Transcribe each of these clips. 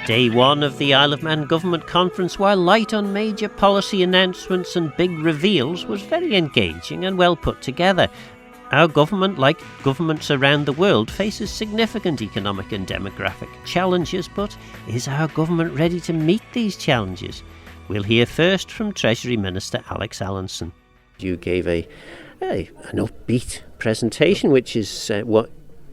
Day one of the Isle of Man Government Conference, while light on major policy announcements and big reveals, was very engaging and well put together. Our government, like governments around the world, faces significant economic and demographic challenges, but is our government ready to meet these challenges? We'll hear first from Treasury Minister Alex Allinson. You gave an upbeat presentation, which is what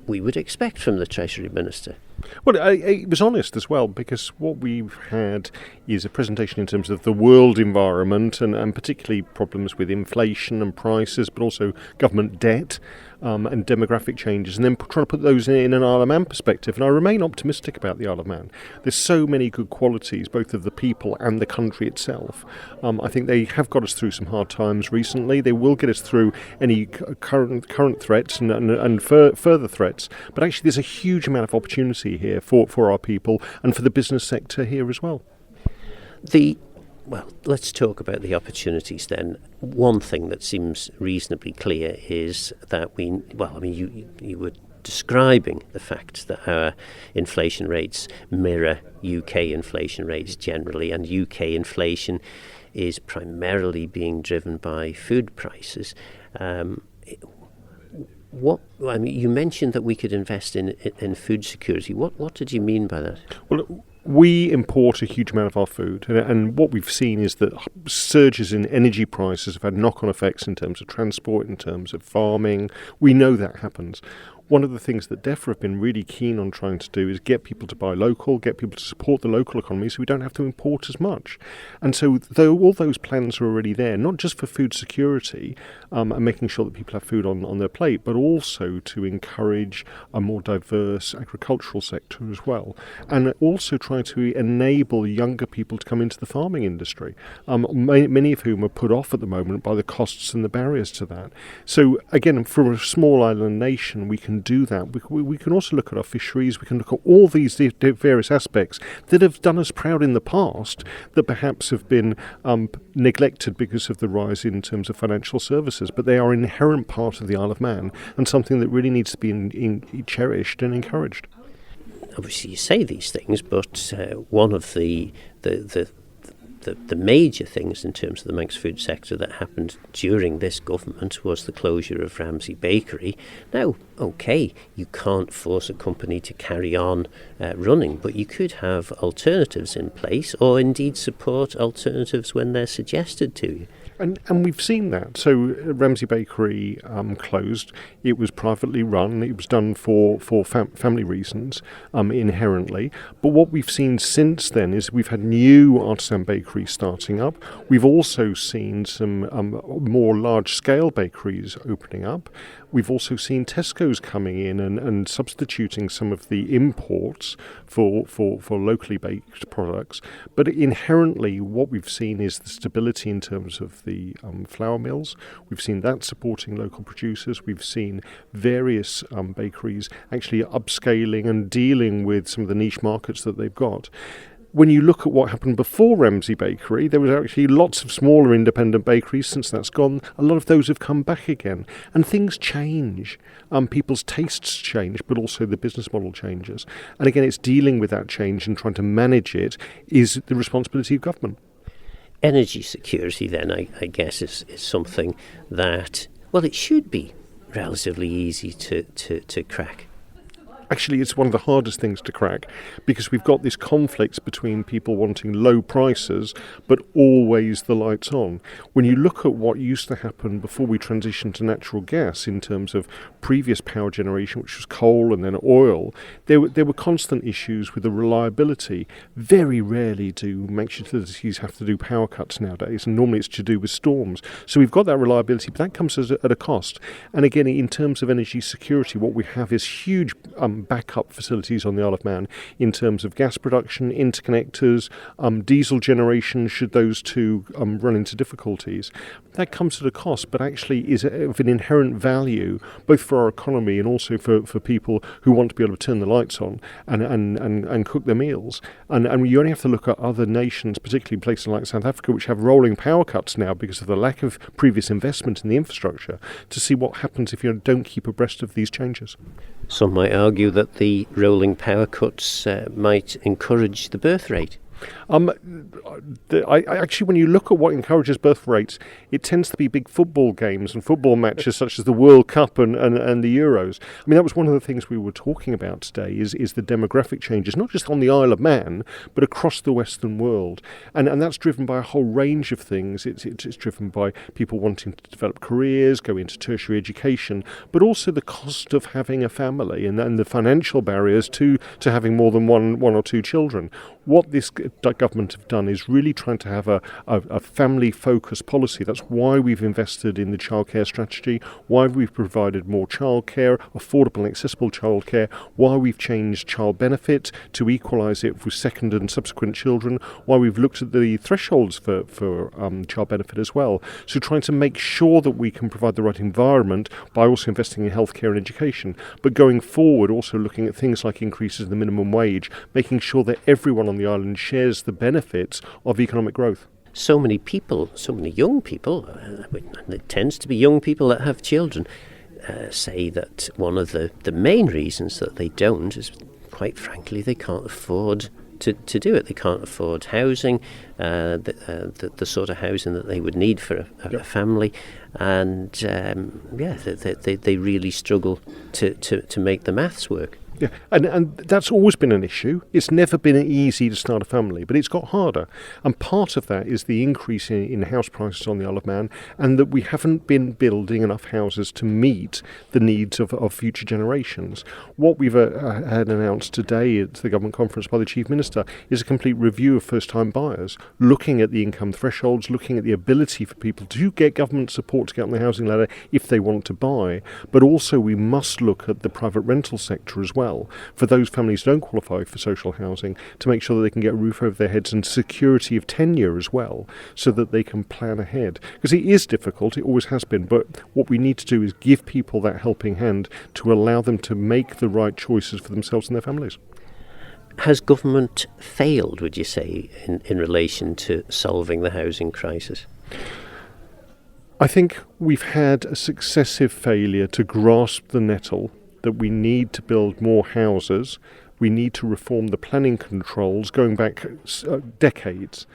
we would expect from the Treasury Minister. Well, it was honest as well, because what we've had is a presentation in terms of the world environment and particularly problems with inflation and prices, but also government debt and demographic changes, and then trying to put those in an Isle of Man perspective. And I remain optimistic about the Isle of Man. There's so many good qualities, both of the people and the country itself. I think they have got us through some hard times recently. They will get us through any current threats and further threats. But actually, there's a huge amount of opportunity here for our people and for the business sector here as well. Well, let's talk about the opportunities then. One thing that seems reasonably clear is that you were describing the fact that our inflation rates mirror UK inflation rates generally, and UK inflation is primarily being driven by food prices. You mentioned that we could invest in food security. What did you mean by that? Well, we import a huge amount of our food, and what we've seen is that surges in energy prices have had knock-on effects in terms of transport, in terms of farming. We know that happens. One of the things that DEFRA have been really keen on trying to do is get people to buy local, get people to support the local economy so we don't have to import as much. And so all those plans are already there, not just for food security and making sure that people have food on their plate, but also to encourage a more diverse agricultural sector as well. And also try to enable younger people to come into the farming industry, many of whom are put off at the moment by the costs and the barriers to that. So again, for a small island nation, we can do that. We can also look at our fisheries. We can look at all these various aspects that have done us proud in the past that perhaps have been neglected because of the rise in terms of financial services, but they are an inherent part of the Isle of Man and something that really needs to be cherished and encouraged. Obviously you say these things, but one of the major things in terms of the Manx food sector that happened during this government was the closure of Ramsay Bakery. Now, OK, you can't force a company to carry on running, but you could have alternatives in place, or indeed support alternatives when they're suggested to you. And we've seen that. So Ramsay Bakery closed. It was privately run. It was done for family reasons inherently. But what we've seen since then is we've had new artisan bakeries starting up. We've also seen some more large-scale bakeries opening up. We've also seen Tesco's coming in and substituting some of the imports for locally baked products. But inherently, what we've seen is the stability in terms of the flour mills. We've seen that supporting local producers. We've seen various bakeries actually upscaling and dealing with some of the niche markets that they've got. When you look at what happened before Ramsay Bakery, there was actually lots of smaller independent bakeries. Since that's gone, a lot of those have come back again. And things change. People's tastes change, but also the business model changes. And again, it's dealing with that change and trying to manage it is the responsibility of government. Energy security, then, I guess, is something that, well, it should be relatively easy to crack. Actually, it's one of the hardest things to crack because we've got this conflict between people wanting low prices but always the lights on. When you look at what used to happen before we transitioned to natural gas in terms of previous power generation, which was coal and then oil, there were constant issues with the reliability. Very rarely do Manx utilities have to do power cuts nowadays, and normally it's to do with storms. So we've got that reliability, but that comes at a cost. And again, in terms of energy security, what we have is huge backup facilities on the Isle of Man in terms of gas production, interconnectors, diesel generation, should those two run into difficulties. That comes at a cost, but actually is of an inherent value, both for our economy and also for people who want to be able to turn the lights on and cook their meals. And you only have to look at other nations, particularly places like South Africa, which have rolling power cuts now because of the lack of previous investment in the infrastructure, to see what happens if you don't keep abreast of these changes. Some might argue argue that the rolling power cuts might encourage the birth rate. Actually, when you look at what encourages birth rates, it tends to be big football games and football matches such as the World Cup and the Euros. I mean, that was one of the things we were talking about today is the demographic changes, not just on the Isle of Man, but across the Western world. And that's driven by a whole range of things. It's driven by people wanting to develop careers, go into tertiary education, but also the cost of having a family and the financial barriers to having more than one or two children. What this government have done is really trying to have a family-focused policy. That's why we've invested in the childcare strategy, why we've provided more childcare, affordable and accessible childcare, why we've changed child benefit to equalise it for second and subsequent children, why we've looked at the thresholds for child benefit as well. So trying to make sure that we can provide the right environment by also investing in healthcare and education. But going forward, also looking at things like increases in the minimum wage, making sure that everyone on the island shares the benefits of economic growth. So many people, so many young people, and it tends to be young people that have children, say that one of the main reasons that they don't is, quite frankly, they can't afford to do it. They can't afford housing, the sort of housing that they would need for a family, and they really struggle to make the maths work. Yeah, and that's always been an issue. It's never been easy to start a family, but it's got harder. And part of that is the increase in house prices on the Isle of Man, and that we haven't been building enough houses to meet the needs of future generations. What we've had announced today at the government conference by the Chief Minister is a complete review of first-time buyers, looking at the income thresholds, looking at the ability for people to get government support to get on the housing ladder if they want to buy. But also we must look at the private rental sector as well, for those families who don't qualify for social housing, to make sure that they can get a roof over their heads and security of tenure as well, so that they can plan ahead. Because it is difficult, it always has been, but what we need to do is give people that helping hand to allow them to make the right choices for themselves and their families. Has government failed, would you say, in relation to solving the housing crisis? I think we've had a successive failure to grasp the nettle that we need to build more houses, we need to reform the planning controls going back decades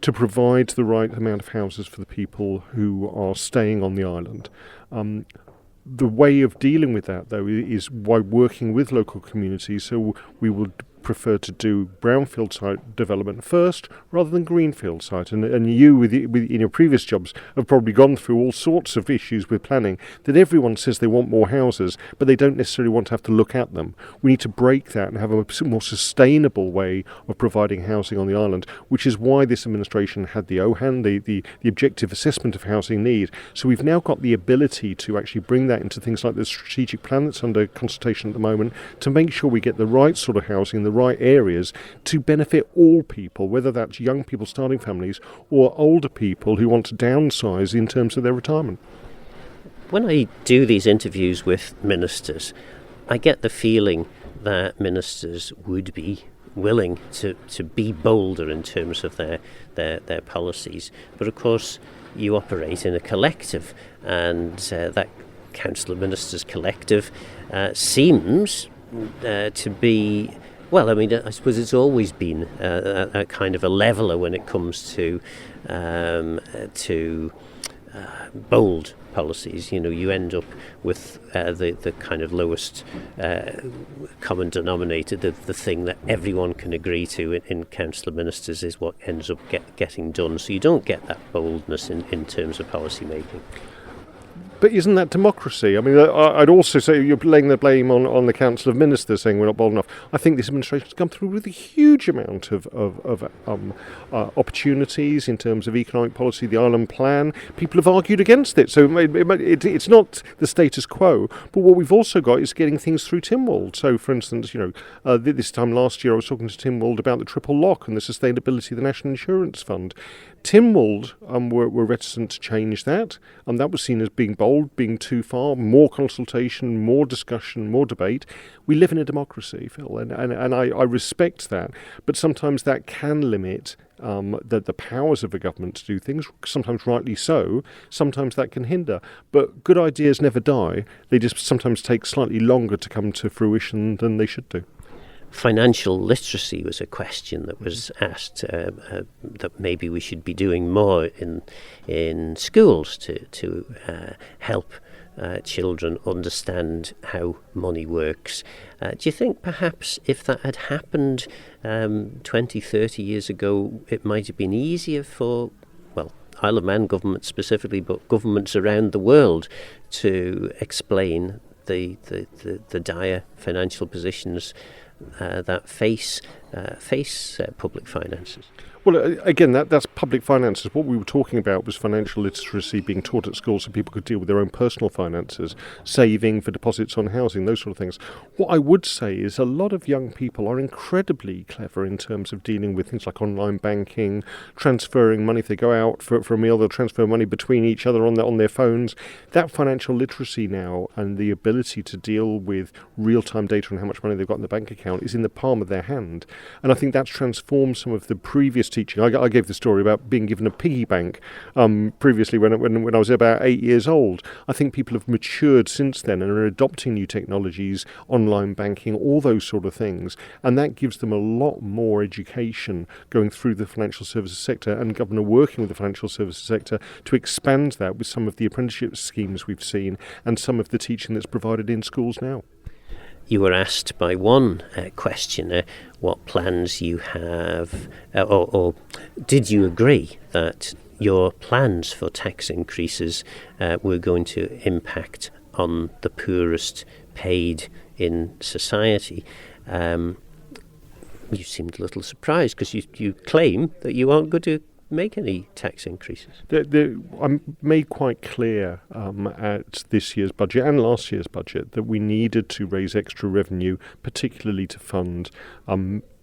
to provide the right amount of houses for the people who are staying on the island. The way of dealing with that, though, is by working with local communities. So we would prefer to do brownfield site development first rather than greenfield site. And you, in your previous jobs, have probably gone through all sorts of issues with planning that everyone says they want more houses, but they don't necessarily want to have to look at them. We need to break that and have a more sustainable way of providing housing on the island, which is why this administration had the OHAN, the Objective Assessment of Housing Need. So we've now got the ability to actually bring that into things like the strategic plan that's under consultation at the moment, to make sure we get the right sort of housing, the right areas to benefit all people, whether that's young people starting families or older people who want to downsize in terms of their retirement. When I do these interviews with ministers, I get the feeling that ministers would be willing to be bolder in terms of their policies. But of course, you operate in a collective, and that Council of Ministers collective seems to be, well, I mean, I suppose it's always been a kind of a leveller when it comes to bold policies. You know, you end up with the kind of lowest common denominator, the thing that everyone can agree to in Council of Ministers is what ends up getting done. So you don't get that boldness in terms of policy making. But isn't that democracy? I mean, I'd also say you're laying the blame on the Council of Ministers saying we're not bold enough. I think this administration has come through with a huge amount of opportunities in terms of economic policy, the island plan. People have argued against it, so it's not the status quo. But what we've also got is getting things through Tynwald. So, for instance, this time last year I was talking to Tynwald about the triple lock and the sustainability of the National Insurance Fund. Tynwald were reticent to change that, and that was seen as being bold. old, being too far, more consultation, more discussion, more debate. We live in a democracy, Phil, and I respect that. But sometimes that can limit the powers of a government to do things, sometimes rightly so, sometimes that can hinder. But good ideas never die. They just sometimes take slightly longer to come to fruition than they should do. Financial literacy was a question that was asked, that maybe we should be doing more in schools to help children understand how money works. Do you think perhaps if that had happened 20, 30 years ago, it might have been easier for, well, Isle of Man government specifically, but governments around the world to explain the dire financial positions that face public finances? Well, again, that's public finances. What we were talking about was financial literacy being taught at school so people could deal with their own personal finances, saving for deposits on housing, those sort of things. What I would say is a lot of young people are incredibly clever in terms of dealing with things like online banking, transferring money. If they go out for a meal, they'll transfer money between each other on their phones. That financial literacy now and the ability to deal with real-time data on how much money they've got in the bank account is in the palm of their hand. And I think that's transformed some of the previous teaching. I gave the story about being given a piggy bank previously when I was about 8 years old. I think people have matured since then and are adopting new technologies, online banking, all those sort of things, and that gives them a lot more education going through the financial services sector, and government are working with the financial services sector to expand that with some of the apprenticeship schemes we've seen and some of the teaching that's provided in schools now. You were asked by one questioner what plans you have, or did you agree that your plans for tax increases were going to impact on the poorest paid in society? You seemed a little surprised because you claim that you aren't going to make any tax increases. I made quite clear at this year's budget and last year's budget that we needed to raise extra revenue, particularly to fund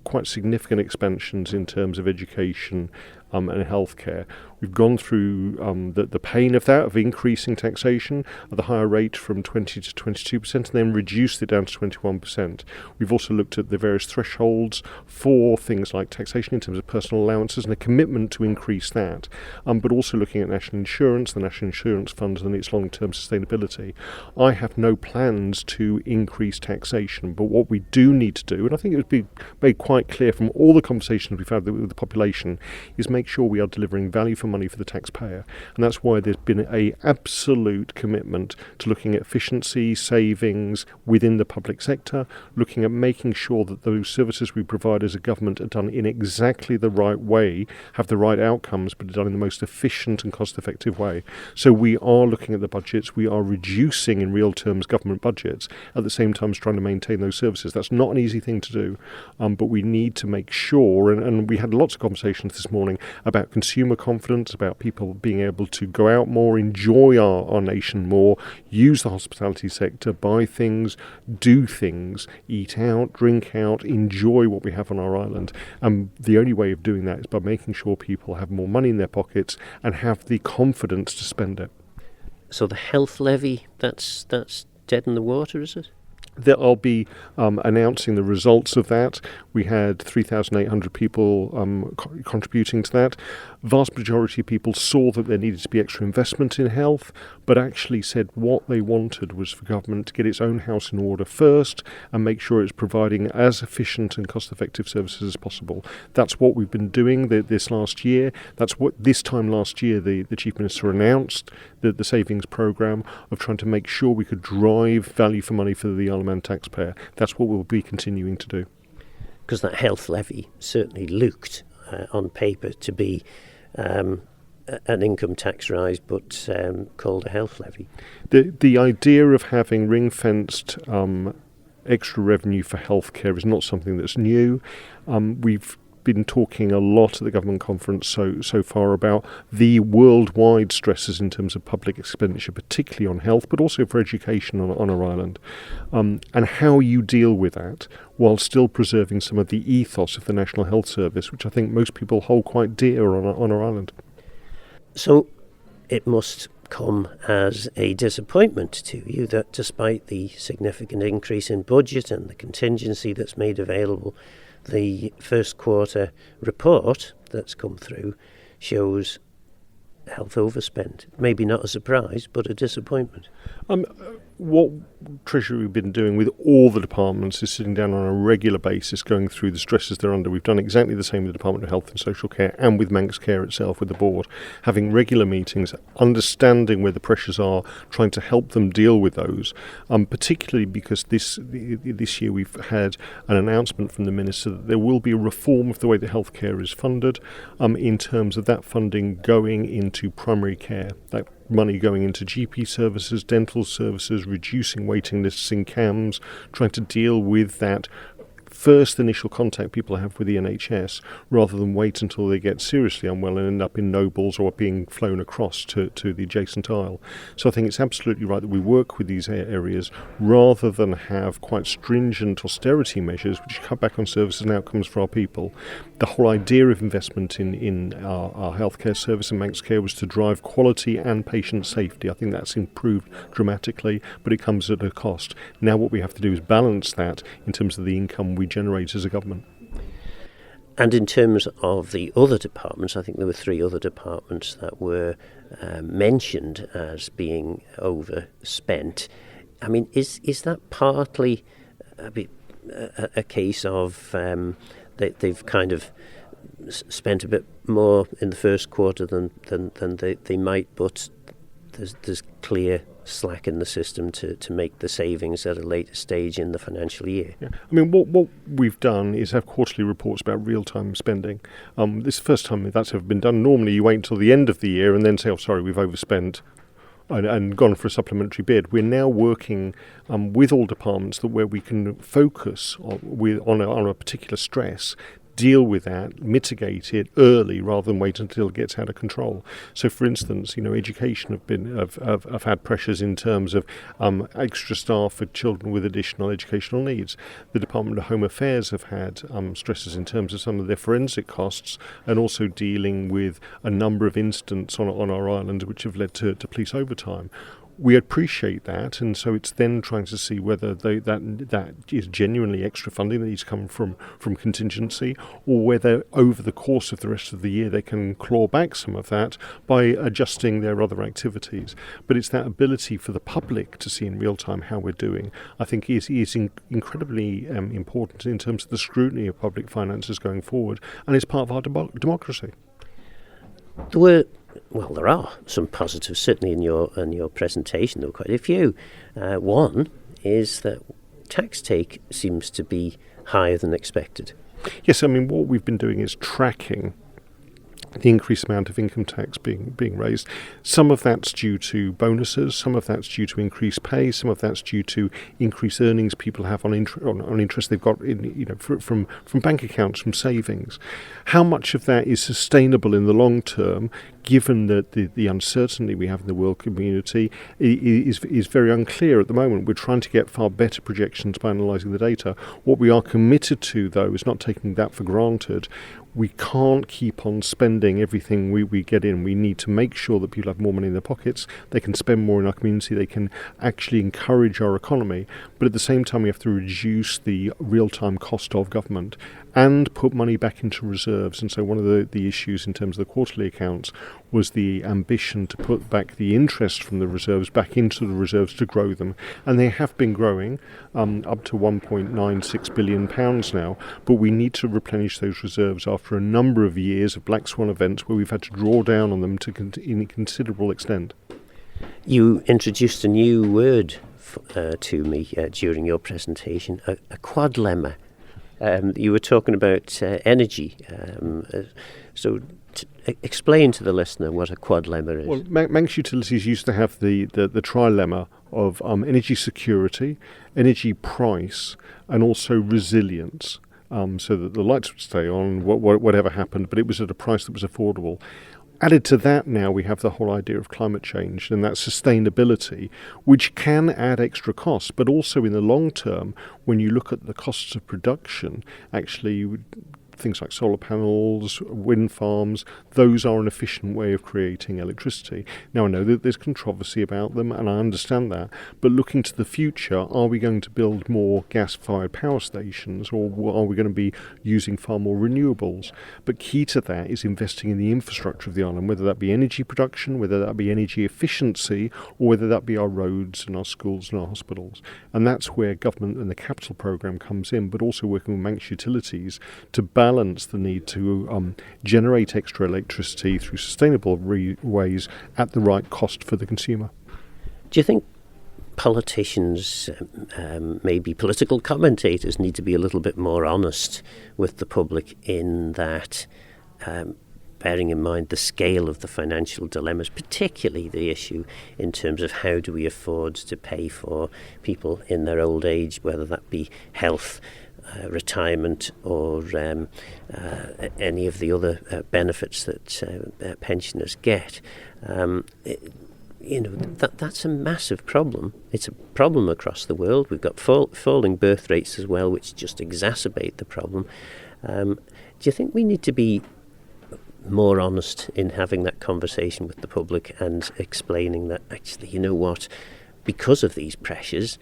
quite significant expansions in terms of education and healthcare. We've gone through the pain of that, of increasing taxation at the higher rate from 20 to 22% and then reduced it down to 21%. We've also looked at the various thresholds for things like taxation in terms of personal allowances and a commitment to increase that, but also looking at national insurance, the National Insurance Fund and its long-term sustainability. I have no plans to increase taxation, but what we do need to do, and I think it would be made quite clear from all the conversations we've had with the population, is make sure we are delivering value for money for the taxpayer. And that's why there's been an absolute commitment to looking at efficiency, savings within the public sector, looking at making sure that those services we provide as a government are done in exactly the right way, have the right outcomes, but are done in the most efficient and cost-effective way. So we are looking at the budgets, we are reducing in real terms government budgets, at the same time as trying to maintain those services. That's not an easy thing to do, but we need to make sure, and we had lots of conversations this morning about consumer confidence, about people being able to go out more, enjoy our nation more, use the hospitality sector, buy things, do things, eat out, drink out, enjoy what we have on our island. And the only way of doing that is by making sure people have more money in their pockets and have the confidence to spend it. So the health levy, that's dead in the water, is it? I'll be announcing the results of that. We had 3,800 people contributing to that. Vast majority of people saw that there needed to be extra investment in health, but actually said what they wanted was for government to get its own house in order first and make sure it's providing as efficient and cost-effective services as possible. That's what we've been doing this last year. That's what this time last year the Chief Minister announced, the savings programme of trying to make sure we could drive value for money for the Isle of Man taxpayer. That's what we'll be continuing to do. Because that health levy certainly looked on paper to be an income tax rise, but called a health levy. The idea of having ring-fenced extra revenue for healthcare is not something that's new. We've been talking a lot at the government conference so far about the worldwide stresses in terms of public expenditure, particularly on health, but also for education on our island, and how you deal with that while still preserving some of the ethos of the National Health Service, which I think most people hold quite dear on our island. So it must come as a disappointment to you that despite the significant increase in budget and the contingency that's made available, the first quarter report that's come through shows health overspent? Maybe not a surprise, but a disappointment. What Treasury have been doing with all the departments is sitting down on a regular basis, going through the stresses they're under. We've done exactly the same with the Department of Health and Social Care and with Manx Care itself, with the board, having regular meetings, understanding where the pressures are, trying to help them deal with those, particularly because this year we've had an announcement from the Minister that there will be a reform of the way that healthcare is funded, in terms of that funding going into primary care, that money going into GP services, dental services, reducing waiting lists in CAMS, trying to deal with that first initial contact people have with the NHS, rather than wait until they get seriously unwell and end up in Nobles or being flown across to the adjacent aisle. So I think it's absolutely right that we work with these areas rather than have quite stringent austerity measures which cut back on services and outcomes for our people. The whole idea of investment in our healthcare service and Manx Care was to drive quality and patient safety. I think that's improved dramatically, but it comes at a cost. Now what we have to do is balance that in terms of the income we generate as a government. And in terms of the other departments, I think there were 3 other departments that were mentioned as being overspent. I mean, is that partly a case of they've kind of spent a bit more in the first quarter than they might, but there's clear slack in the system to make the savings at a later stage in the financial year? Yeah. I mean, what we've done is have quarterly reports about real-time spending. This is the first time that's ever been done. Normally you wait until the end of the year and then say, oh, sorry, we've overspent and gone for a supplementary bid. We're now working with all departments where we can focus on a particular stress, deal with that, mitigate it early rather than wait until it gets out of control. So, for instance, education have had pressures in terms of extra staff for children with additional educational needs. The Department of Home Affairs have had stresses in terms of some of their forensic costs, and also dealing with a number of incidents on our island which have led to police overtime. We appreciate that, and so it's then trying to see whether that is genuinely extra funding that needs to come from contingency, or whether over the course of the rest of the year they can claw back some of that by adjusting their other activities. But it's that ability for the public to see in real time how we're doing, I think is incredibly important in terms of the scrutiny of public finances going forward, and is part of our democracy. There are some positives, certainly in your presentation. There were quite a few. One is that tax take seems to be higher than expected. Yes, I mean, what we've been doing is tracking the increased amount of income tax being raised. Some of that's due to bonuses, some of that's due to increased pay, some of that's due to increased earnings people have on interest they've got in, from bank accounts, from savings. How much of that is sustainable in the long term, given that the uncertainty we have in the world community is very unclear at the moment? We're trying to get far better projections by analysing the data. What we are committed to, though, is not taking that for granted. We can't keep on spending everything we get in. We need to make sure that people have more money in their pockets, they can spend more in our community, they can actually encourage our economy. But at the same time, we have to reduce the real-time cost of government and put money back into reserves. And so one of the issues in terms of the quarterly accounts was the ambition to put back the interest from the reserves back into the reserves to grow them. And they have been growing up to £1.96 billion now. But we need to replenish those reserves after a number of years of black swan events where we've had to draw down on them in a considerable extent. You introduced a new word to me during your presentation, a quadlemma. You were talking about energy. Explain to the listener what a quadlemma is. Well, Manx Utilities used to have the trilemma of energy security, energy price, and also resilience, so that the lights would stay on, whatever happened, but it was at a price that was affordable. Added to that now we have the whole idea of climate change and that sustainability, which can add extra costs, but also in the long term, when you look at the costs of production, actually things like solar panels, wind farms, those are an efficient way of creating electricity. Now, I know that there's controversy about them, and I understand that, but looking to the future, are we going to build more gas-fired power stations, or are we going to be using far more renewables? But key to that is investing in the infrastructure of the island, whether that be energy production, whether that be energy efficiency, or whether that be our roads and our schools and our hospitals. And that's where government and the capital programme comes in, but also working with Manx utilities to balance the need to generate extra electricity through sustainable ways at the right cost for the consumer. Do you think politicians, maybe political commentators, need to be a little bit more honest with the public in that, bearing in mind the scale of the financial dilemmas, particularly the issue in terms of how do we afford to pay for people in their old age, whether that be health, retirement, or any of the other benefits that pensioners get. That's a massive problem. It's a problem across the world. We've got falling birth rates as well, which just exacerbate the problem. Do you think we need to be more honest in having that conversation with the public and explaining that actually, you know what, because of these pressures,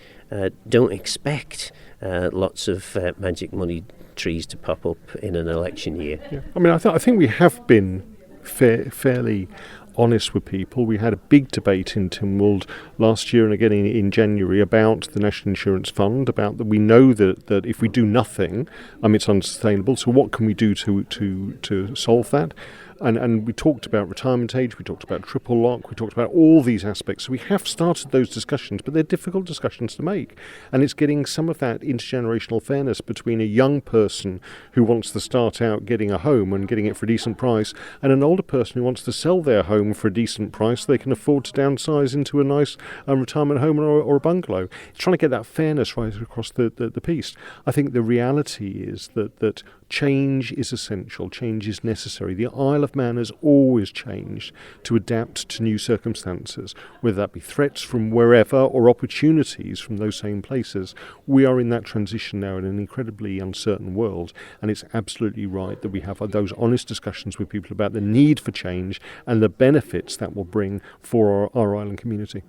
don't expect lots of magic money trees to pop up in an election year? Yeah. I mean, I think we have been fairly honest with people. We had a big debate in Tynwald last year and again in January about the National Insurance Fund, about that we know that if we do nothing, it's unsustainable. So what can we do to solve that? And we talked about retirement age, we talked about triple lock, we talked about all these aspects. So we have started those discussions, but they're difficult discussions to make. And it's getting some of that intergenerational fairness between a young person who wants to start out getting a home and getting it for a decent price, and an older person who wants to sell their home for a decent price so they can afford to downsize into a nice retirement home or a bungalow. It's trying to get that fairness right across the piece. I think the reality is that change is essential, change is necessary. The Isle of Man has always changed to adapt to new circumstances, whether that be threats from wherever or opportunities from those same places. We are in that transition now in an incredibly uncertain world, and it's absolutely right that we have those honest discussions with people about the need for change and the benefits that will bring for our island community.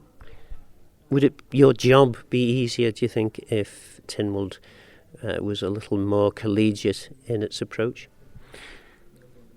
Would your job be easier, do you think, if Tynwald was a little more collegiate in its approach?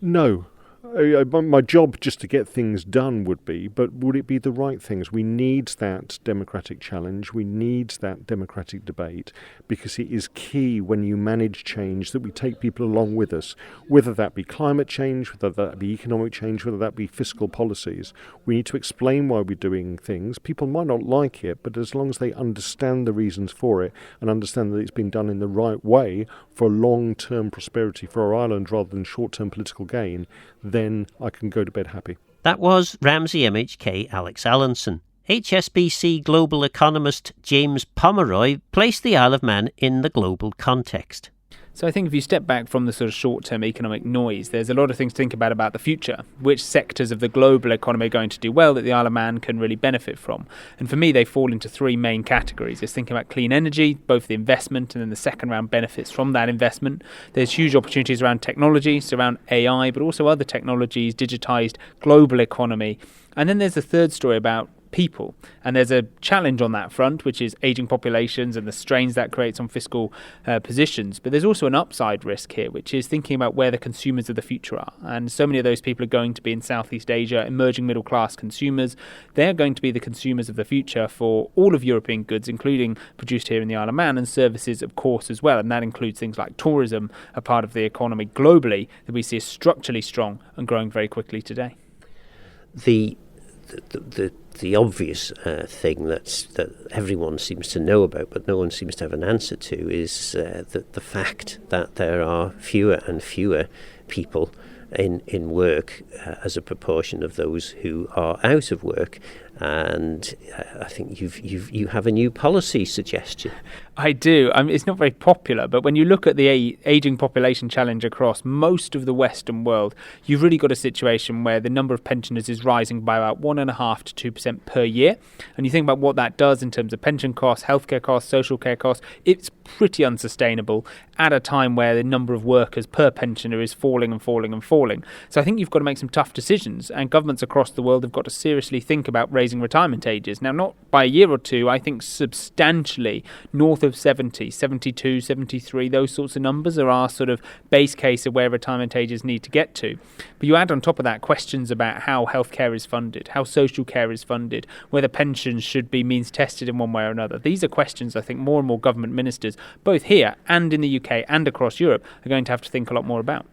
No. My job just to get things done would be, but would it be the right things? We need that democratic challenge. We need that democratic debate, because it is key when you manage change that we take people along with us, whether that be climate change, whether that be economic change, whether that be fiscal policies. We need to explain why we're doing things. People might not like it, but as long as they understand the reasons for it and understand that it's been done in the right way for long-term prosperity for our island rather than short-term political gain, then I can go to bed happy. That was Ramsay MHK Alex Allinson. HSBC global economist James Pomeroy placed the Isle of Man in the global context. So I think if you step back from the sort of short-term economic noise, there's a lot of things to think about the future. Which sectors of the global economy are going to do well that the Isle of Man can really benefit from? And for me, they fall into three main categories. There's thinking about clean energy, both the investment and then the second-round benefits from that investment. There's huge opportunities around technology, so around AI, but also other technologies, digitised global economy. And then there's the third story about people, and there's a challenge on that front, which is ageing populations and the strains that creates on fiscal positions. But there's also an upside risk here, which is thinking about where the consumers of the future are. And so many of those people are going to be in Southeast Asia, emerging middle class consumers. They're going to be the consumers of the future for all of European goods, including produced here in the Isle of Man, and services, of course, as well. And that includes things like tourism, a part of the economy globally that we see is structurally strong and growing very quickly today. The obvious thing that everyone seems to know about, but no one seems to have an answer to, is the fact that there are fewer and fewer people in work as a proportion of those who are out of work. and I think you have a new policy suggestion. I do. I mean, it's not very popular, but when you look at the ageing population challenge across most of the Western world, you've really got a situation where the number of pensioners is rising by about 1.5% to 2% per year. And you think about what that does in terms of pension costs, healthcare costs, social care costs, it's pretty unsustainable at a time where the number of workers per pensioner is falling and falling and falling. So I think you've got to make some tough decisions, and governments across the world have got to seriously think about raising retirement ages. Now, not by a year or two, I think substantially north of 70, 72, 73, those sorts of numbers are our sort of base case of where retirement ages need to get to. But you add on top of that questions about how healthcare is funded, how social care is funded, whether pensions should be means tested in one way or another. These are questions I think more and more government ministers, both here and in the UK and across Europe, are going to have to think a lot more about.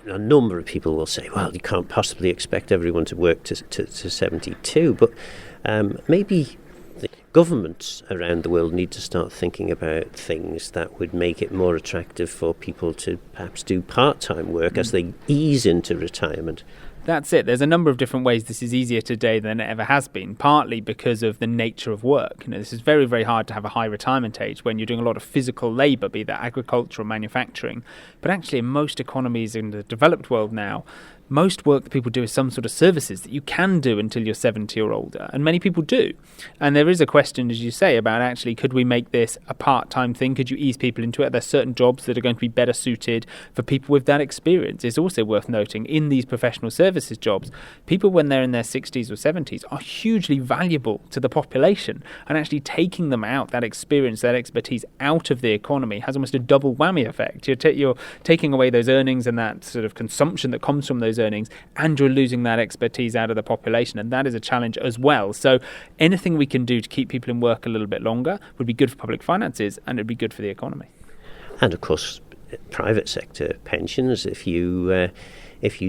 A number of people will say, well, you can't possibly expect everyone to work to 72, but maybe the governments around the world need to start thinking about things that would make it more attractive for people to perhaps do part-time work as they ease into retirement. That's it. There's a number of different ways this is easier today than it ever has been, partly because of the nature of work. This is very, very hard to have a high retirement age when you're doing a lot of physical labour, be that agriculture or manufacturing. But actually, in most economies in the developed world now, most work that people do is some sort of services that you can do until you're 70 or older, and many people do. And there is a question, as you say, about actually could we make this a part-time thing? Could you ease people into it? Are there certain jobs that are going to be better suited for people with that experience? It's also worth noting in these professional services jobs, people when they're in their 60s or 70s are hugely valuable to the population, and actually taking them out, that experience, that expertise out of the economy has almost a double whammy effect. You're taking away those earnings and that sort of consumption that comes from those earnings, and you're losing that expertise out of the population, and that is a challenge as well. So anything we can do to keep people in work a little bit longer would be good for public finances, and it would be good for the economy. And of course, private sector pensions, if you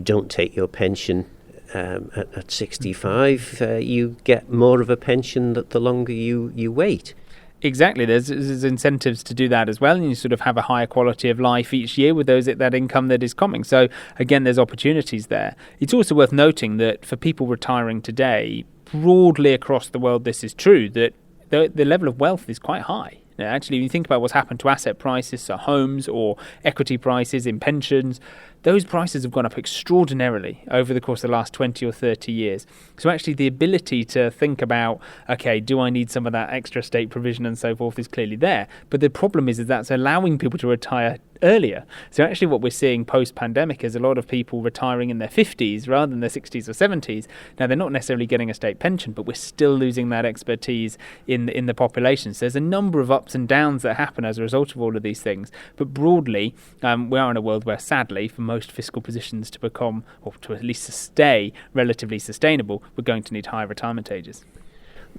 don't take your pension at 65, you get more of a pension the longer you wait. Exactly. There's incentives to do that as well, and you sort of have a higher quality of life each year with that income that is coming. So again, there's opportunities there. It's also worth noting that for people retiring today, broadly across the world, this is true, that the level of wealth is quite high. Now, actually, when you think about what's happened to asset prices, so homes or equity prices in pensions, those prices have gone up extraordinarily over the course of the last 20 or 30 years. So actually the ability to think about, okay, do I need some of that extra state provision and so forth is clearly there. But the problem is that's allowing people to retire earlier. So actually what we're seeing post-pandemic is a lot of people retiring in their 50s rather than their 60s or 70s. Now, they're not necessarily getting a state pension, but we're still losing that expertise in the population. So there's a number of ups and downs that happen as a result of all of these things. But broadly, we are in a world where, sadly, for most fiscal positions to become, or to at least stay relatively sustainable, we're going to need higher retirement ages.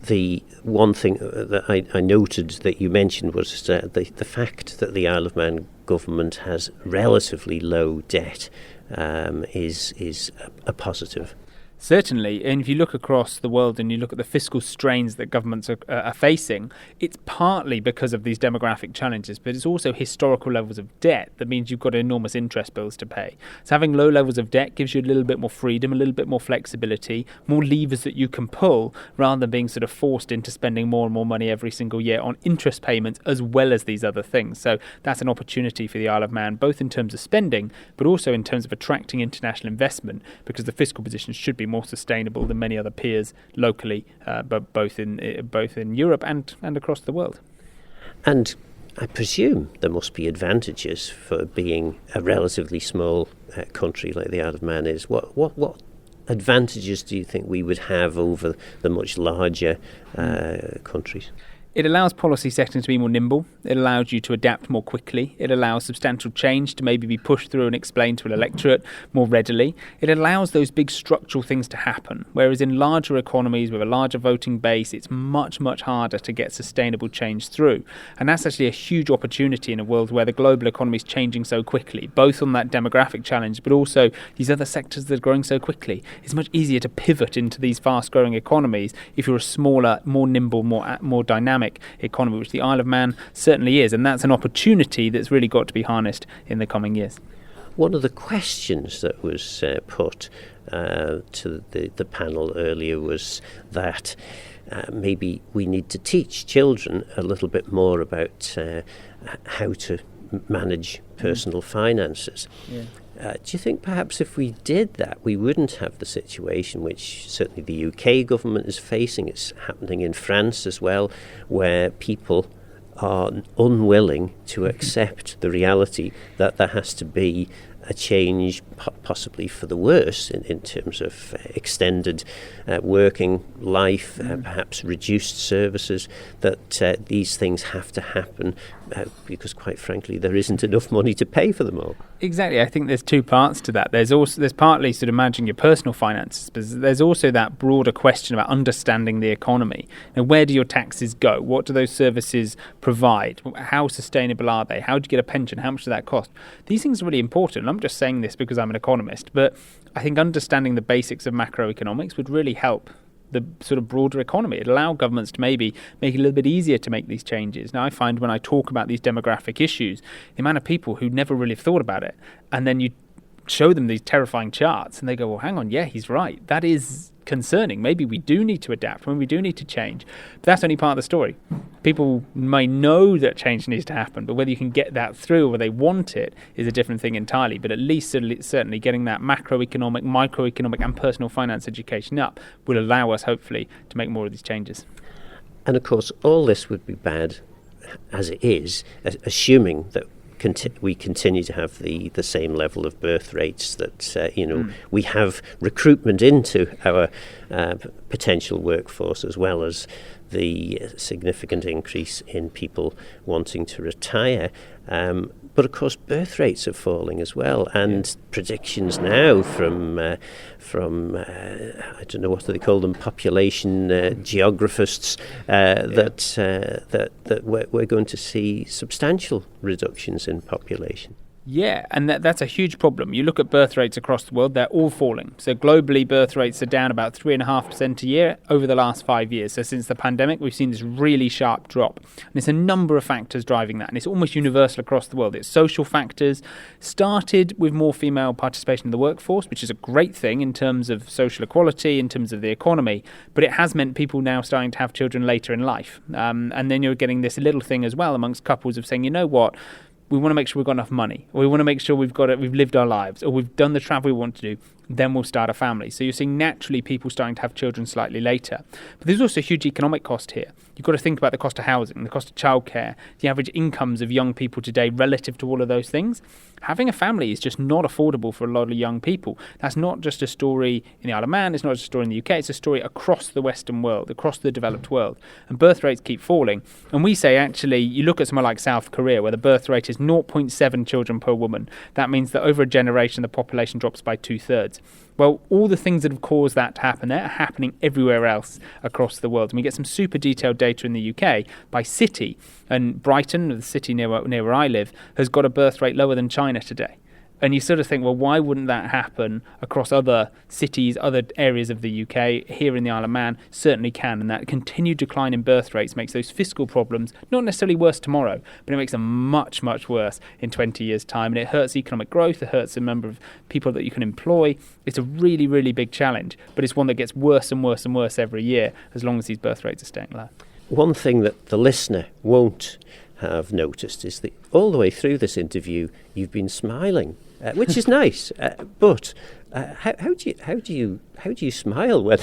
The one thing that I noted that you mentioned was the fact that the Isle of Man government has relatively low debt is a positive. Certainly, and if you look across the world and you look at the fiscal strains that governments are facing, it's partly because of these demographic challenges, but it's also historical levels of debt that means you've got enormous interest bills to pay. So having low levels of debt gives you a little bit more freedom, a little bit more flexibility, more levers that you can pull rather than being sort of forced into spending more and more money every single year on interest payments as well as these other things. So that's an opportunity for the Isle of Man, both in terms of spending, but also in terms of attracting international investment, because the fiscal position should be more sustainable than many other peers locally, but both in Europe and across the world. And I presume there must be advantages for being a relatively small country like the Isle of Man is. What advantages do you think we would have over the much larger countries? It allows policy settings to be more nimble. It allows you to adapt more quickly. It allows substantial change to maybe be pushed through and explained to an electorate more readily. It allows those big structural things to happen, whereas in larger economies with a larger voting base, it's much, much harder to get sustainable change through. And that's actually a huge opportunity in a world where the global economy is changing so quickly, both on that demographic challenge, but also these other sectors that are growing so quickly. It's much easier to pivot into these fast-growing economies if you're a smaller, more nimble, more dynamic economy, which the Isle of Man certainly is, and that's an opportunity that's really got to be harnessed in the coming years. one of the questions that was put to the panel earlier was that maybe we need to teach children a little bit more about how to manage personal finances. Yeah. Do you think perhaps if we did that, we wouldn't have the situation which certainly the UK government is facing? It's happening in France as well, where people are unwilling to accept the reality that there has to be a change, possibly for the worse, in terms of extended working life, perhaps reduced services, that these things have to happen because, quite frankly, there isn't enough money to pay for them all. Exactly. I think there's two parts to that. There's partly sort of managing your personal finances, but there's also that broader question about understanding the economy. And where do your taxes go? What do those services provide? How sustainable are they? How do you get a pension? How much does that cost? These things are really important. I'm just saying this because I'm an economist, but I think understanding the basics of macroeconomics would really help the sort of broader economy. It'd allow governments to maybe make it a little bit easier to make these changes. Now, I find when I talk about these demographic issues, the amount of people who never really have thought about it, and then you show them these terrifying charts, and they go, well, hang on, yeah, he's right. That is concerning. Maybe we do need to adapt, when we do need to change. But that's only part of the story. People may know that change needs to happen, but whether you can get that through or whether they want it is a different thing entirely. But at least certainly getting that macroeconomic, microeconomic and personal finance education up will allow us, hopefully, to make more of these changes. And of course, all this would be bad as it is, assuming that we continue to have the same level of birth rates, that we have recruitment into our potential workforce, as well as the significant increase in people wanting to retire. But of course, birth rates are falling as well, and predictions now from I don't know, what do they call them, population geographists, that we're going to see substantial reductions in population. Yeah, and that's a huge problem. You look at birth rates across the world, they're all falling. So globally, birth rates are down about 3.5% a year over the last 5 years. So since the pandemic, we've seen this really sharp drop. And it's a number of factors driving that, and it's almost universal across the world. It's social factors, started with more female participation in the workforce, which is a great thing in terms of social equality, in terms of the economy, but it has meant people now starting to have children later in life. And then you're getting this little thing as well amongst couples of saying, you know what, we want to make sure we've got enough money, or we want to make sure we've lived our lives, or we've done the travel we want to do, then we'll start a family. So you're seeing naturally people starting to have children slightly later. But there's also a huge economic cost here. You've got to think about the cost of housing, the cost of childcare, the average incomes of young people today relative to all of those things. Having a family is just not affordable for a lot of young people. That's not just a story in the Isle of Man, it's not just a story in the UK, it's a story across the Western world, across the developed world. And birth rates keep falling. And we say, actually, you look at somewhere like South Korea, where the birth rate is 0.7 children per woman. That means that over a generation, the population drops by 2/3. Well, all the things that have caused that to happen there are happening everywhere else across the world. And we get some super detailed data in the UK by city. And Brighton, the city near where I live, has got a birth rate lower than China today. And you sort of think, well, why wouldn't that happen across other cities, other areas of the UK? Here in the Isle of Man, certainly can. And that continued decline in birth rates makes those fiscal problems not necessarily worse tomorrow, but it makes them much, much worse in 20 years' time. And it hurts economic growth. It hurts the number of people that you can employ. It's a really, really big challenge. But it's one that gets worse and worse and worse every year as long as these birth rates are staying low. One thing that the listener won't have noticed is that all the way through this interview, you've been smiling. Which is nice, but how do you smile when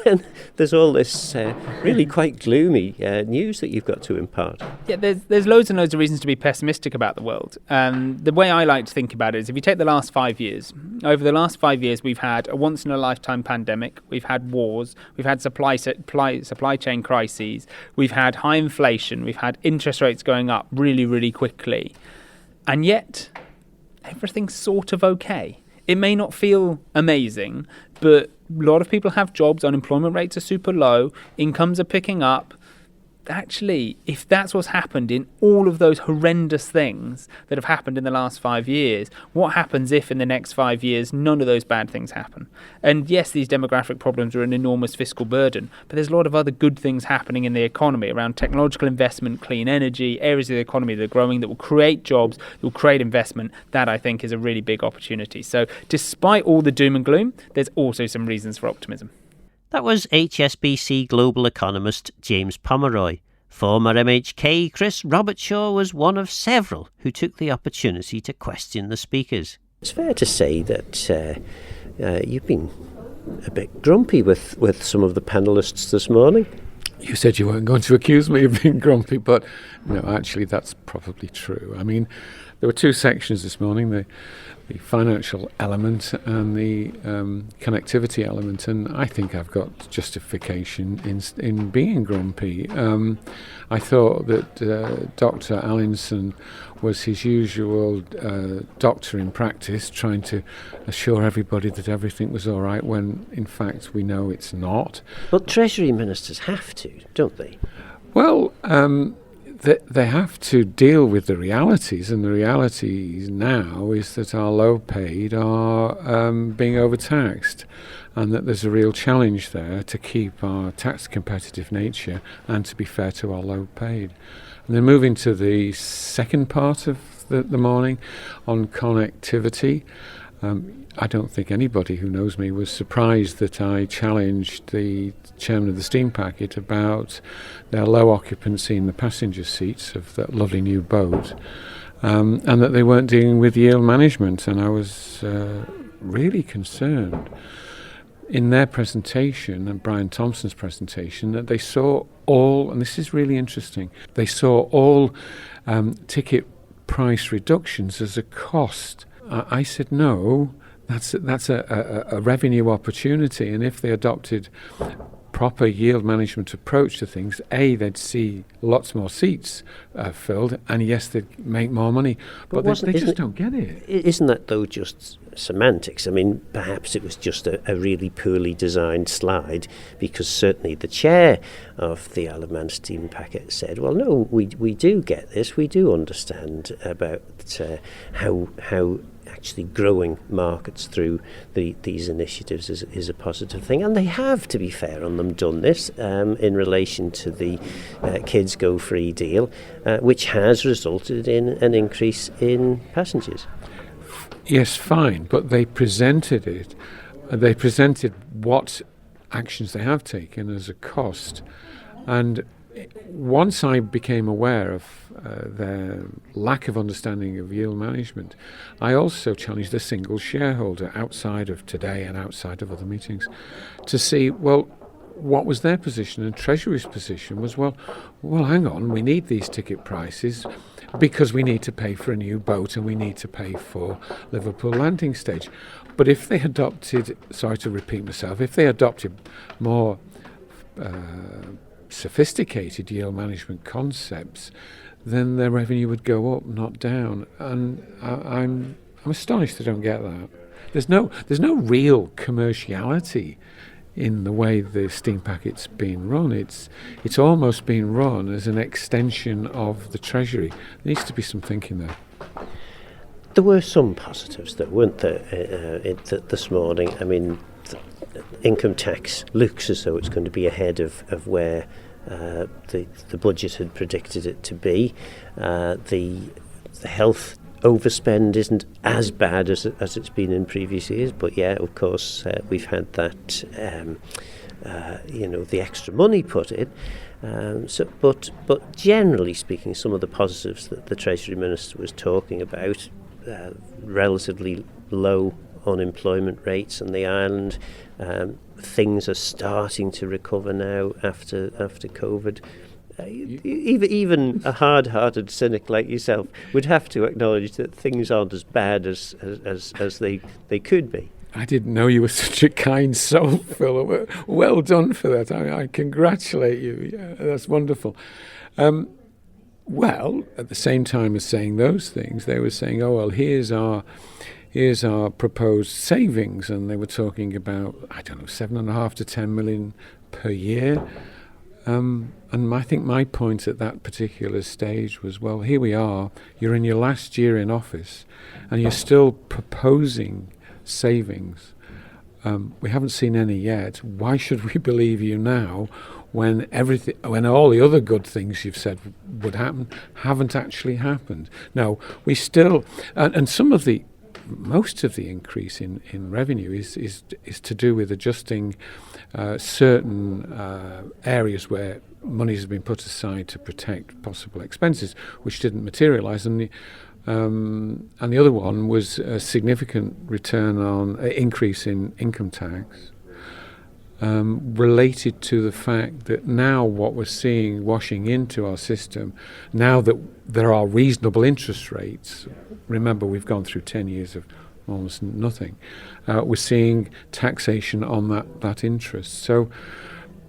when there's all this really quite gloomy news that you've got to impart? Yeah, there's loads and loads of reasons to be pessimistic about the world. The way I like to think about it is, if you take the last 5 years, over the last 5 years, we've had a once-in-a-lifetime pandemic, we've had wars, we've had supply chain crises, we've had high inflation, we've had interest rates going up really, really quickly, and yet everything's sort of okay. It may not feel amazing, but a lot of people have jobs, unemployment rates are super low, incomes are picking up, actually, if that's what's happened in all of those horrendous things that have happened in the last 5 years, what happens if in the next 5 years none of those bad things happen? And yes, these demographic problems are an enormous fiscal burden, but there's a lot of other good things happening in the economy around technological investment, clean energy, areas of the economy that are growing, that will create jobs, that will create investment. That, I think, is a really big opportunity. So despite all the doom and gloom, there's also some reasons for optimism. That was HSBC global economist James Pomeroy. Former MHK Chris Robertshaw was one of several who took the opportunity to question the speakers. It's fair to say that you've been a bit grumpy with some of the panellists this morning. You said you weren't going to accuse me of being grumpy, but no, actually that's probably true. I mean, there were two sections this morning, the financial element and the connectivity element, and I think I've got justification in being grumpy. I thought that Dr. Allinson was his usual doctor in practice, trying to assure everybody that everything was all right when in fact we know it's not. But Treasury ministers have to, don't they? Well, they have to deal with the realities, and the realities now is that our low paid are being overtaxed, and that there's a real challenge there to keep our tax competitive nature and to be fair to our low paid. And then moving to the second part of the morning on connectivity, I don't think anybody who knows me was surprised that I challenged the chairman of the steam packet about their low occupancy in the passenger seats of that lovely new boat, and that they weren't dealing with yield management. And I was really concerned in their presentation, and Brian Thompson's presentation, that they saw all, and this is really interesting, they saw all ticket price reductions as a cost. I said no. That's a revenue opportunity, and if they adopted proper yield management approach to things, they'd see lots more seats filled, and yes, they'd make more money. But they just don't get it. Isn't that, though, just semantics? I mean, perhaps it was just a really poorly designed slide, because certainly the chair of the Isle of Man steam packet said, well, no, we do get this, we do understand about how actually growing markets through these initiatives is a positive thing, and they have, to be fair on them, done this in relation to the Kids Go Free deal, which has resulted in an increase in passengers. Yes, fine, but they presented it. They presented what actions they have taken as a cost, and once I became aware of their lack of understanding of yield management, I also challenged a single shareholder outside of today and outside of other meetings to see, well, what was their position? And Treasury's position was, well, hang on, we need these ticket prices because we need to pay for a new boat and we need to pay for Liverpool landing stage. But if they adopted, sorry to repeat myself, if they adopted more sophisticated yield management concepts, then their revenue would go up, not down. And I'm astonished they don't get that. There's no real commerciality in the way the steam packet's been run. It's almost been run as an extension of the Treasury. There needs to be some thinking there. There were some positives that weren't there this morning. I mean, income tax looks as though it's going to be ahead of where the budget had predicted it to be. The health overspend isn't as bad as it's been in previous years, but yeah, of course, we've had that, the extra money put in. But generally speaking, some of the positives that the Treasury Minister was talking about, relatively low unemployment rates on the island, things are starting to recover now after COVID. Even a hard-hearted cynic like yourself would have to acknowledge that things aren't as bad as they could be. I didn't know you were such a kind soul, Phil. Well done for that. I congratulate you. Yeah, that's wonderful. Well, at the same time as saying those things, they were saying, oh, well, here's our proposed savings, and they were talking about, I don't know, 7.5 to 10 million per year. And I think my point at that particular stage was, well, here we are, you're in your last year in office, and you're still proposing savings. We haven't seen any yet. Why should we believe you now when all the other good things you've said would happen haven't actually happened? No, we still, and most of the increase in revenue is to do with adjusting certain areas where money has been put aside to protect possible expenses, which didn't materialise, and the other one was a significant increase in income tax, related to the fact that now what we're seeing washing into our system, now that there are reasonable interest rates, remember we've gone through 10 years of almost nothing, we're seeing taxation on that interest. So,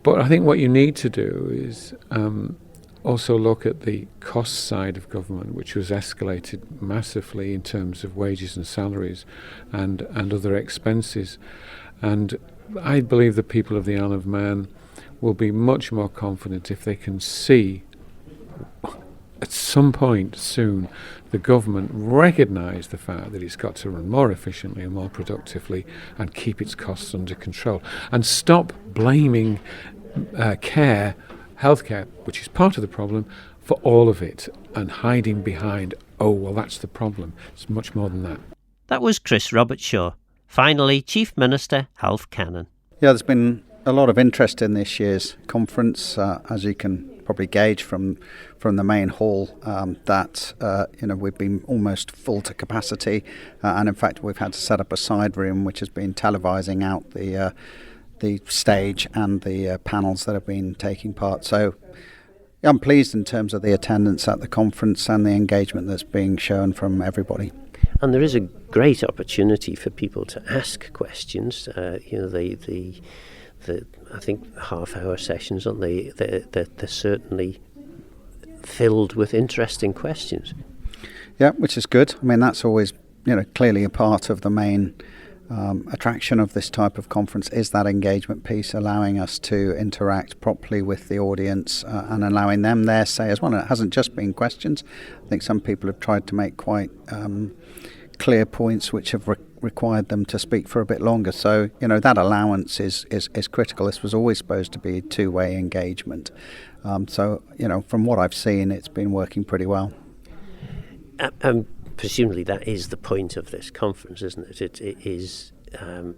but I think what you need to do is also look at the cost side of government, which was escalated massively in terms of wages and salaries and other expenses. And I believe the people of the Isle of Man will be much more confident if they can see at some point soon the government recognise the fact that it's got to run more efficiently and more productively and keep its costs under control, and stop blaming healthcare, which is part of the problem, for all of it, and hiding behind, oh, well, that's the problem. It's much more than that. That was Chris Robertshaw. Finally, Chief Minister Half Cannon. Yeah, there's been a lot of interest in this year's conference, as you can probably gauge from the main hall, that we've been almost full to capacity, and in fact we've had to set up a side room which has been televising out the stage and the panels that have been taking part. So I'm pleased in terms of the attendance at the conference and the engagement that's being shown from everybody. And there is a great opportunity for people to ask questions. The I think half-hour sessions, aren't they? They're certainly filled with interesting questions. Yeah, which is good. I mean, that's always clearly a part of the main attraction of this type of conference, is that engagement piece, allowing us to interact properly with the audience and allowing them their say as well. And it hasn't just been questions. I think some people have tried to make quite clear points which have required them to speak for a bit longer. So, that allowance is critical. This was always supposed to be two-way engagement. So, from what I've seen, it's been working pretty well. Presumably that is the point of this conference, isn't it? It is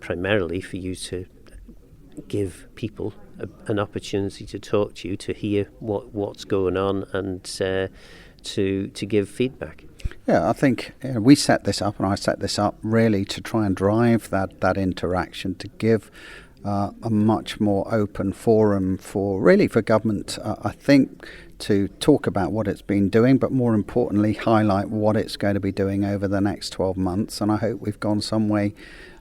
primarily for you to give people an opportunity to talk to you, to hear what's going on, and to give feedback. Yeah, I think we set this up, and I set this up really to try and drive that interaction, to give a much more open forum for government, I think, to talk about what it's been doing, but more importantly, highlight what it's going to be doing over the next 12 months. And I hope we've gone some way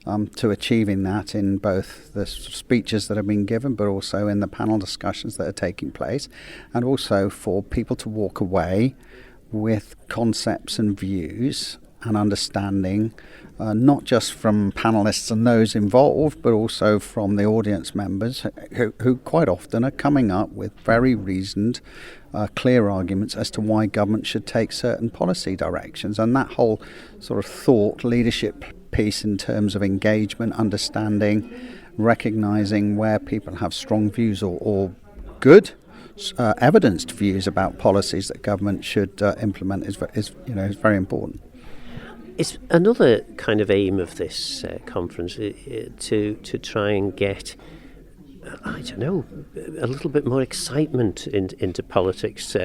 to achieving that in both the speeches that have been given, but also in the panel discussions that are taking place, and also for people to walk away with concepts and views and understanding, not just from panellists and those involved, but also from the audience members who quite often are coming up with very reasoned, clear arguments as to why government should take certain policy directions. And that whole sort of thought leadership piece in terms of engagement, understanding, recognising where people have strong views or good evidenced views about policies that government should implement is very important. It's another kind of aim of this conference to try and get, I don't know, a little bit more excitement into politics.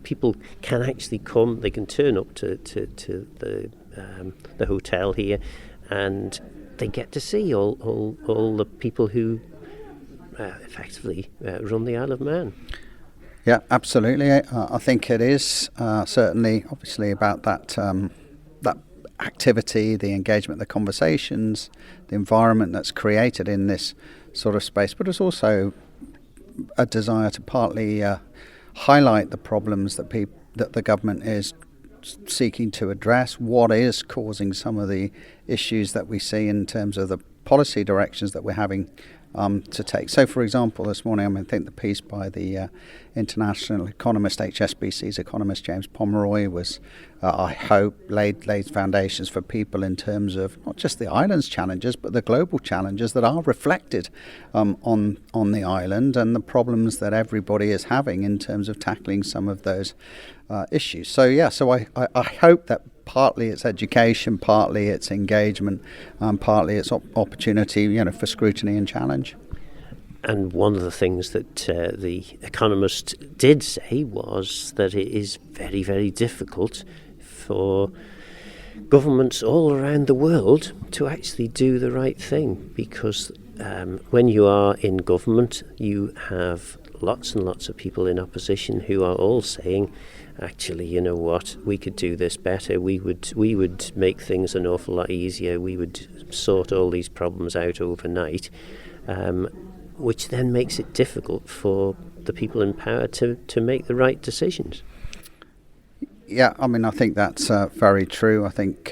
People can actually come; they can turn up to the hotel here, and they get to see all the people who effectively run the Isle of Man. Yeah, absolutely. I think it is certainly, obviously, about that activity, the engagement, the conversations, the environment that's created in this sort of space, but it's also a desire to partly highlight the problems that the government is seeking to address, what is causing some of the issues that we see in terms of the policy directions that we're having to take. So, for example, this morning, I think the piece by the international economist, HSBC's economist James Pomeroy, was, I hope, laid foundations for people in terms of not just the island's challenges, but the global challenges that are reflected on the island, and the problems that everybody is having in terms of tackling some of those issues. So, I hope that partly it's education, partly it's engagement, partly it's opportunity, for scrutiny and challenge. And one of the things that the economist did say was that it is very, very difficult for governments all around the world to actually do the right thing, because when you are in government, you have lots and lots of people in opposition who are all saying, actually, you know what, we could do this better, we would make things an awful lot easier, we would sort all these problems out overnight, which then makes it difficult for the people in power to make the right decisions. Yeah, I mean, I think that's very true. I think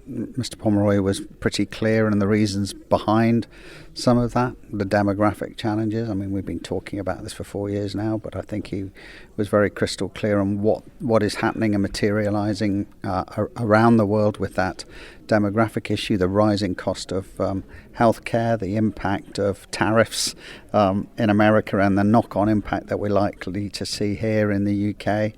Mr. Pomeroy was pretty clear in the reasons behind some of that, the demographic challenges. I mean, we've been talking about this for 4 years now, but I think he was very crystal clear on what is happening and materialising around the world with that demographic issue, the rising cost of healthcare, the impact of tariffs in America, and the knock-on impact that we're likely to see here in the UK.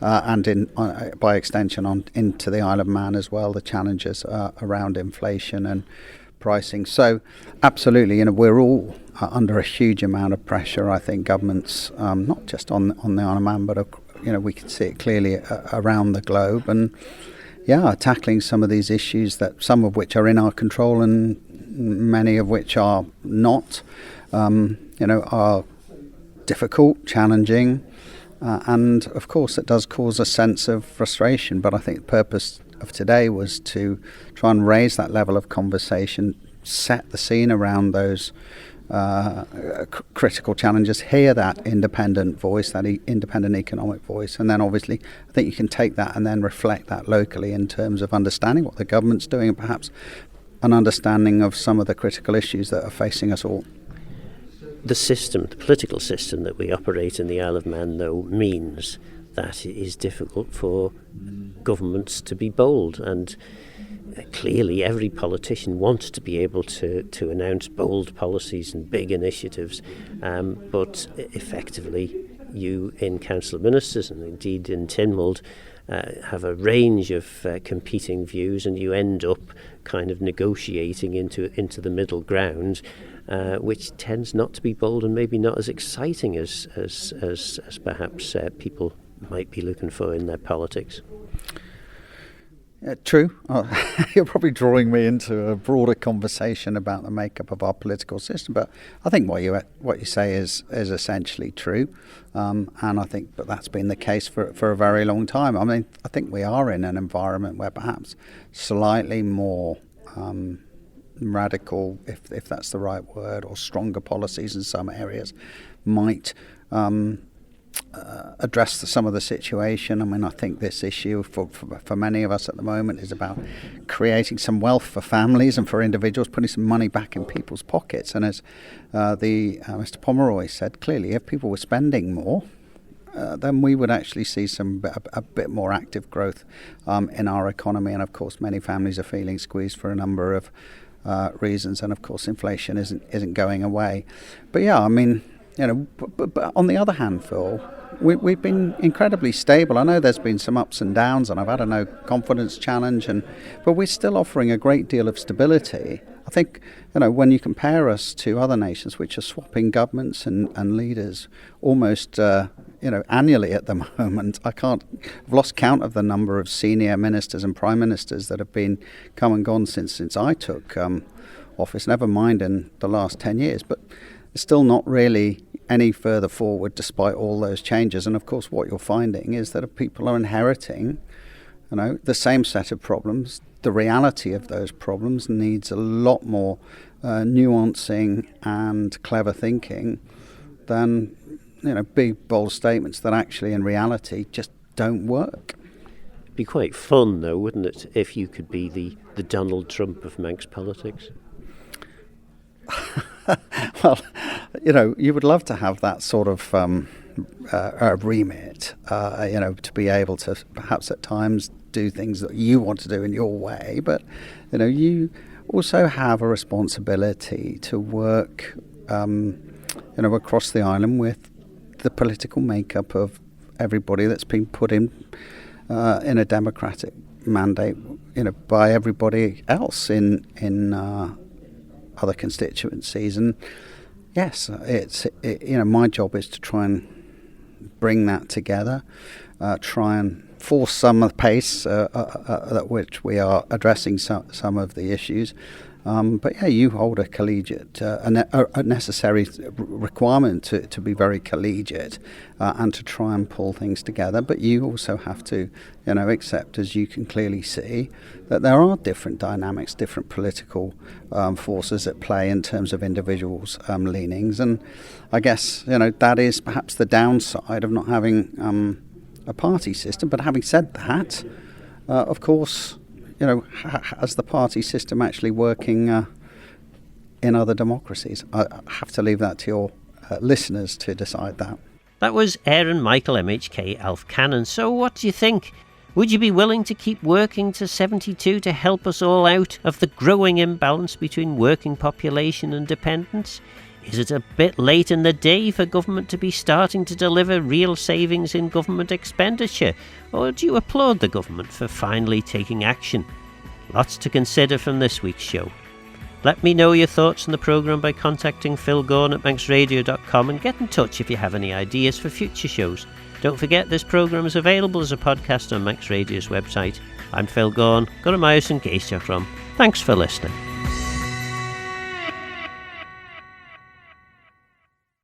And by extension into the Isle of Man as well, the challenges around inflation and pricing. So absolutely, we're all under a huge amount of pressure. I think governments, not just on the Isle of Man, but we can see it clearly around the globe, and tackling some of these issues, that some of which are in our control and many of which are not, are difficult, challenging. And of course, it does cause a sense of frustration. But I think the purpose of today was to try and raise that level of conversation, set the scene around those critical challenges, hear that independent voice, that independent economic voice. And then obviously, I think you can take that and then reflect that locally in terms of understanding what the government's doing, and perhaps an understanding of some of the critical issues that are facing us all. The political system that we operate in the Isle of Man, though, means that it is difficult for governments to be bold. And clearly every politician wants to be able to announce bold policies and big initiatives. But effectively, you in Council of Ministers, and indeed in Tynwald, have a range of competing views, and you end up kind of negotiating into the middle ground, which tends not to be bold and maybe not as exciting as perhaps people might be looking for in their politics. True. You're probably drawing me into a broader conversation about the makeup of our political system, but I think what you say is essentially true, and I think that's been the case for a very long time. I mean, I think we are in an environment where perhaps slightly more radical, if that's the right word, or stronger policies in some areas might address some of the situation. I mean, I think this issue for many of us at the moment is about creating some wealth for families and for individuals, putting some money back in people's pockets. And as Mr. Pomeroy said clearly, if people were spending more, then we would actually see a bit more active growth in our economy. And of course, many families are feeling squeezed for a number of reasons, and of course, inflation isn't going away. But yeah, I mean, but on the other hand, Phil, we've been incredibly stable. I know there's been some ups and downs, and I've had a no confidence challenge, but we're still offering a great deal of stability. I think, when you compare us to other nations which are swapping governments and leaders almost, annually at the moment, I've lost count of the number of senior ministers and prime ministers that have been come and gone since I took office, never mind in the last 10 years, but it's still not really any further forward despite all those changes. And of course, what you're finding is that people are inheriting, the same set of problems. The reality of those problems needs a lot more nuancing and clever thinking than, big, bold statements that actually in reality just don't work. It'd be quite fun, though, wouldn't it, if you could be the Donald Trump of Manx politics? Well, you would love to have that sort of remit, to be able to perhaps at times do things that you want to do in your way, but you also have a responsibility to work across the island with the political makeup of everybody that's been put in a democratic mandate by everybody else in other constituencies. And yes, it's my job is to try and bring that together, try and force some of the pace at which we are addressing some of the issues. But yeah, you hold a collegiate, a necessary requirement to be very collegiate and to try and pull things together. But you also have to, accept, as you can clearly see, that there are different dynamics, different political forces at play in terms of individuals' leanings. And I guess, that is perhaps the downside of not having a party system. But having said that, of course, has the party system actually working in other democracies? I have to leave that to your listeners to decide that. That was Aaron Michael MHK Alf Cannon. So what do you think? Would you be willing to keep working to 72 to help us all out of the growing imbalance between working population and dependents? Is it a bit late in the day for government to be starting to deliver real savings in government expenditure? Or do you applaud the government for finally taking action? Lots to consider from this week's show. Let me know your thoughts on the programme by contacting Phil Gorn at manxradio.com and get in touch if you have any ideas for future shows. Don't forget this programme is available as a podcast on Manx Radio's website. I'm Phil Gorn, Guramaus and Geisio from. Thanks for listening.